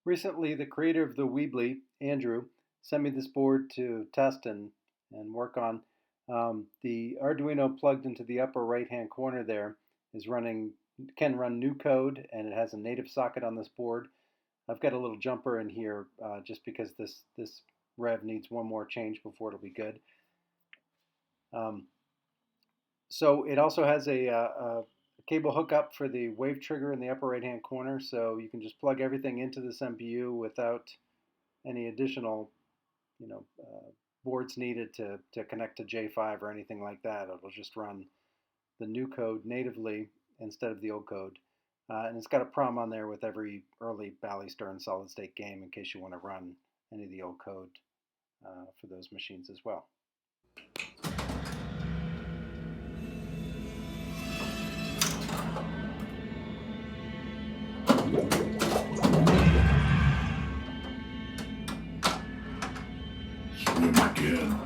Recently, the creator of the Weebly, Andrew, sent me this board to test and work on. The Arduino plugged into the upper right-hand corner there can run new code, and it has a native socket on this board. I've got a little jumper in here just because this rev needs one more change before it'll be good. So it also has a cable hookup for the wave trigger in the upper right hand corner, so you can just plug everything into this MPU without any additional boards needed to connect to J5 or anything like that. It'll just run the new code natively instead of the old code. And it's got a prom on there with every early Bally Stern solid state game in case you want to run any of the old code for those machines as well. Swim again.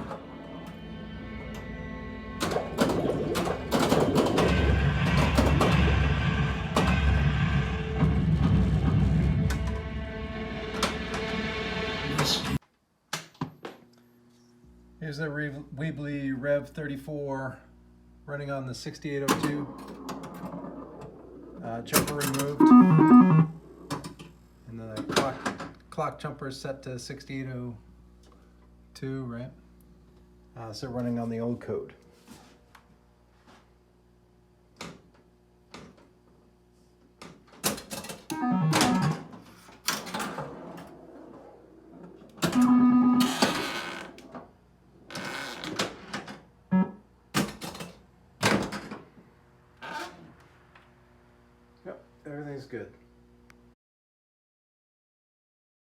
Here's the Weebly Rev 34 running on the 6802. Jumper removed. And the clock jumper is set to 6802, right? So running on the old code. Yep, everything's good.